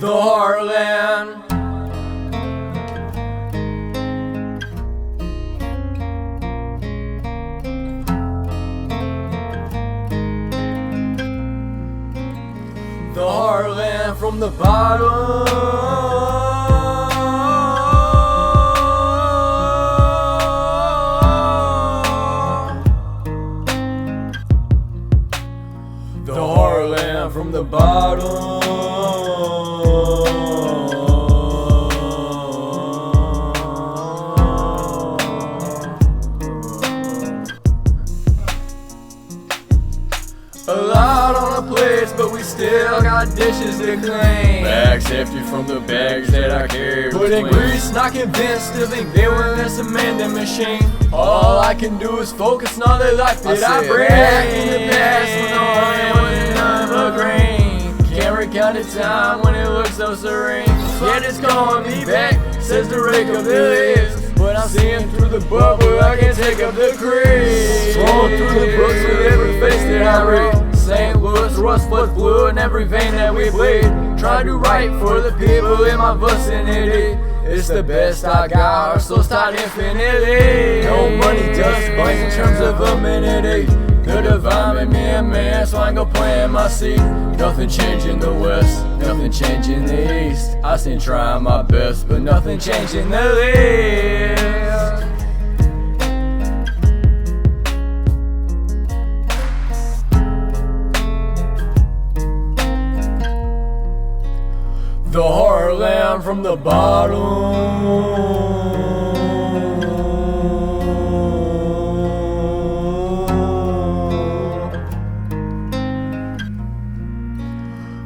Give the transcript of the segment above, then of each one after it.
the Heartland. The Heartland from the bottom. The Heartland from the bottom. A lot on our plates, but we still got dishes to clean. Bags empty from the bags that I carry. Putting grease, not convinced to think they were this amending machine. All I can do is focus on the life that I bring. Back in the past when the heart wasn't none but green. Can't recount the time when it looked so serene. Yet it's calling me back, says the rake of the list. But I'm seeing through the bubble, I can take up the crease. Scrolling through the books with every face that I read. St. Louis, rust, blood, blue in every vein that we bleed. Trying to write for the people in my vicinity. It's the best I got, our souls tied infinitely. No money does bites in terms of amenity. The divine made me a man, so I ain't gon' play in my seat. Nothing changed in the west, nothing changed in the east. I seen trying my best, but nothing changed in the least. The Heartland from the bottom.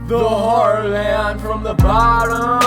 The Heartland from the bottom.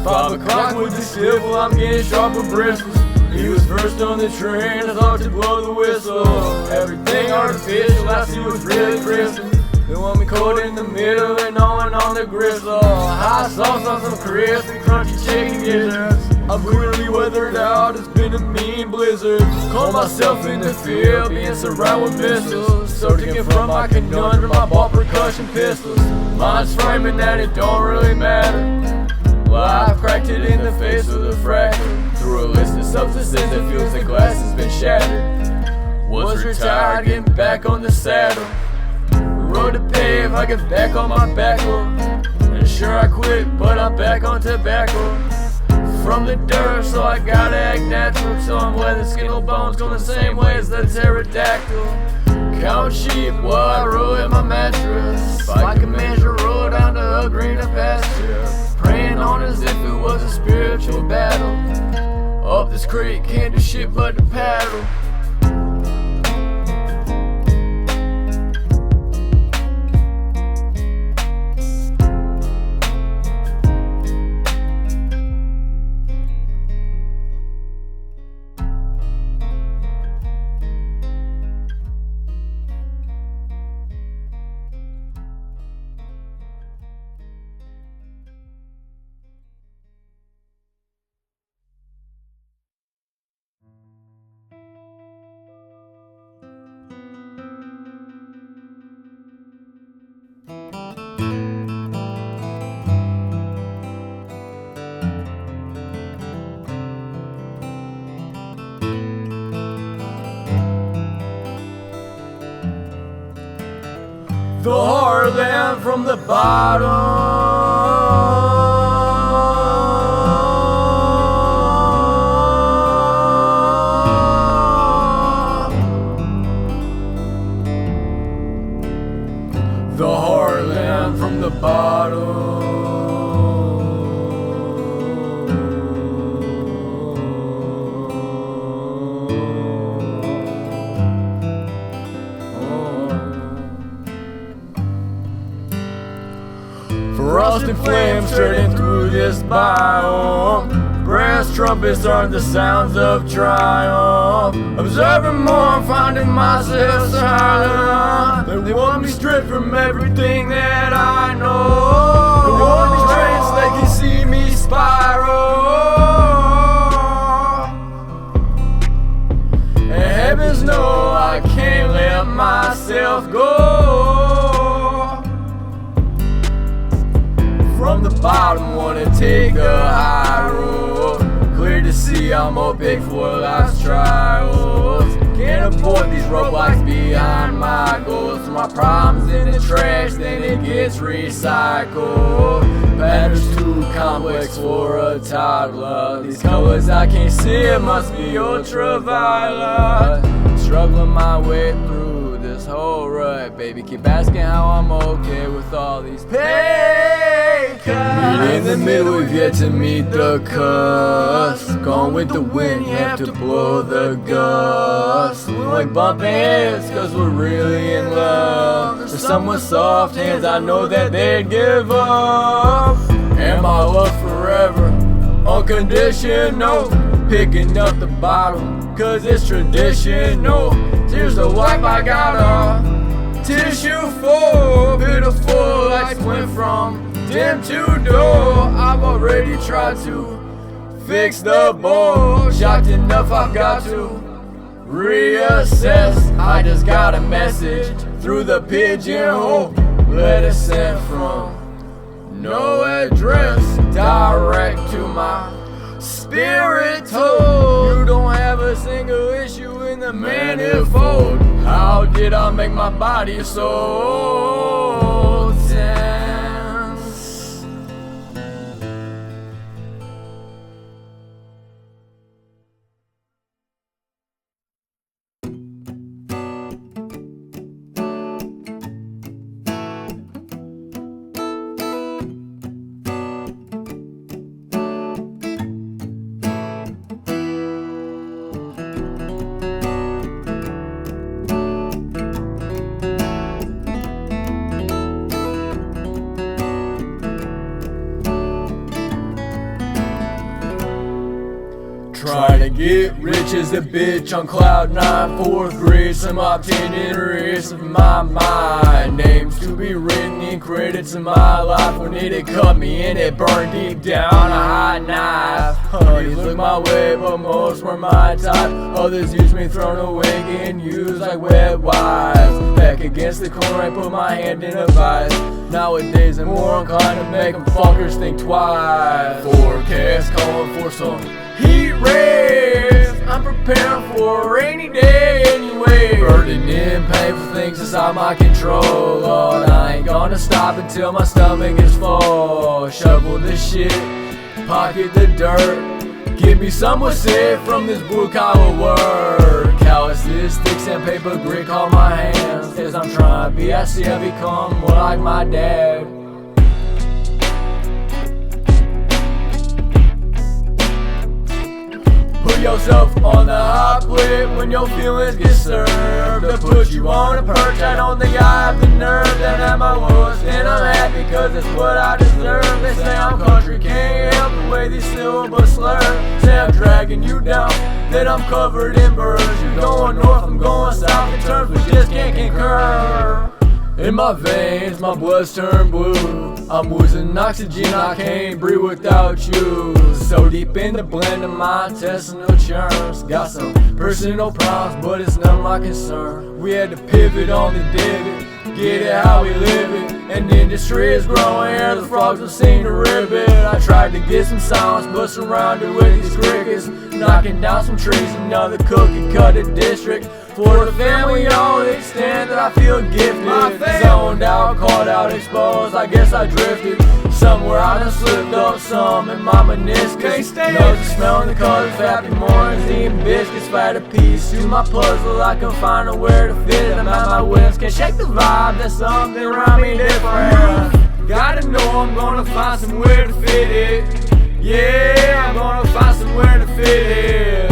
Five o'clock with the civil, I'm getting sharper bristles. He was first on the train, I thought to blow the whistle. Everything artificial, I see was really crystal. They want me cold in the middle and no one on the grizzle. Hot sauce on some crispy, crunchy chicken gizzards. I'm clearly weathered out, it's been a mean blizzard. Call myself in the field, being surrounded with missiles. So taken from my conundrum, I bought percussion pistols. Mine's framing that it don't really matter. Well, I've cracked it in the face with a fracture. Through a list of substances that feels the glass has been shattered. Was retired, getting back on the saddle. Road to pave, I get back on my back. And sure I quit, but I'm back on tobacco. From the dirt, so I gotta act natural. So I'm weathering skin or bones, going the same way as the pterodactyl. Count sheep while I roll in my mattress. If I can measure, roll down to a greener pasture. Praying on as if it was a spiritual battle. Up this creek, can't do shit but to paddle. The Heartland from the bottom. The Heartland from the bottom. Frosted flames turning through this biome. Brass trumpets are the sounds of triumph. Observing more, finding myself silent. They want me stripped from everything that I know. They want me tranced, they can see me spiral. Heavens know I can't let myself go. From the bottom, wanna take the high road. Clear to see I'm opaque for life's trials. Can't avoid these roadblocks behind my goals. My problems in the trash, then it gets recycled. Patterns too complex for a toddler. These colors I can't see, it must be ultraviolet. Struggling my way through this whole rut. Baby, keep asking how I'm okay with all these pay cuts. Meet in the middle, we've yet to meet the cusp. Going with the wind, you have to blow the gust. We ain't bumping heads, cause we're really in love. For someone with soft hands, I know that they'd give up. And my love forever, unconditional. Picking up the bottle, cause it's traditional. Tears to wipe, I got a tissue full. Pitiful lights went from dim to dull. I've already tried to fix the bowl. Shocked enough, I've got to reassess. I just got a message through the pigeonhole. Letter sent from no address, direct to my spirit told. You don't have a single issue in the manifold. How did I make my body so tense? Trying to get rich as a bitch on cloud 9, 4th grade. Some itinerary of my mind. Names to be written in credits in my life. When it cut me and it burned deep down a hot knife. Honeys look my way, but most were my type. Others use me, thrown away, getting used like wet wipes. Back against the corner, I put my hand in a vice. Nowadays I'm more inclined to make them fuckers think twice. Forecast calling for some heat rays. I'm preparing for a rainy day anyway. Burdened in pain for things inside my control. Lord, I ain't gonna stop until my stomach is full. Shovel the shit, pocket the dirt. Give me someone safe from this blue collar work. Calluses, sticks and paper grit on my hands. As I'm trying to be, I see I become more like my dad. Put yourself on the hot plate when your feelings get served. To put you on a perch, I don't think I have the nerve. Then at my worst, and I'm happy cause it's what I deserve. They say I'm country, can't help the way these syllables slur. Say I'm dragging you down, then I'm covered in birds. You're going north, I'm going south, in terms we just can't concur. In my veins, my blood's turned blue. I'm losing oxygen, I can't breathe without you. So deep in the blend of my intestinal churns. Got some personal problems, but it's none of my concern. We had to pivot on the divot, get it how we live it. And the industry is growing here, the frogs have seen the ribbit. I tried to get some silence, but surrounded with these crickets. Knocking down some trees, another cookie cutter district. For the family, all the extent that I feel gifted. Zoned out, caught out, exposed, I guess I drifted. Somewhere I done slipped up some in my meniscus. Knows the smell and the colors, happy mornings, eating biscuits. Fight a piece to my puzzle, I can find a where to fit it. I'm at my whims, can't shake the vibe, there's something around me different. Gotta know I'm gonna find somewhere to fit it. Yeah, I'm gonna find somewhere to fit it.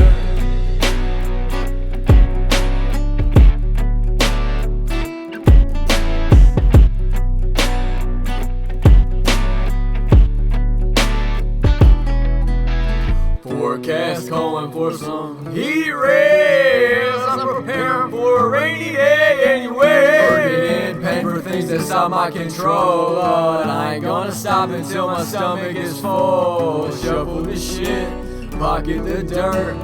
Forecast calling for some heat rays. I'm preparing for a rainy day anyway. Burdened in pain for things that's out my control. But I ain't gonna stop until my stomach is full. Shuffle the shit, pocket the dirt.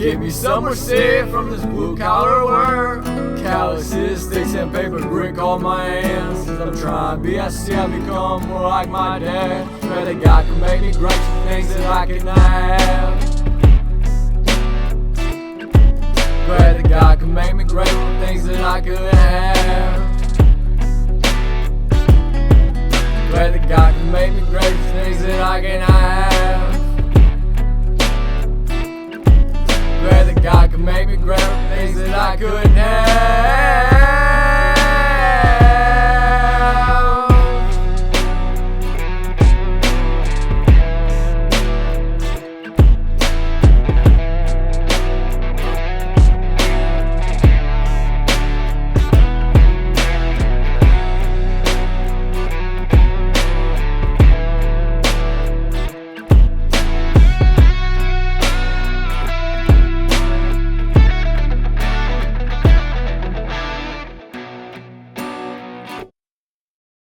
Get me somewhere safe from this blue collar work. Calluses, sticks and paper brick on my hands. As I'm trying to be, I see I become more like my dad. Pray that God can make me great for things that I cannot have. Pray that God can make me great for things that I couldn't have. Pray that God can make me great for things that I cannot have. Pray that God can make me great for things that I couldn't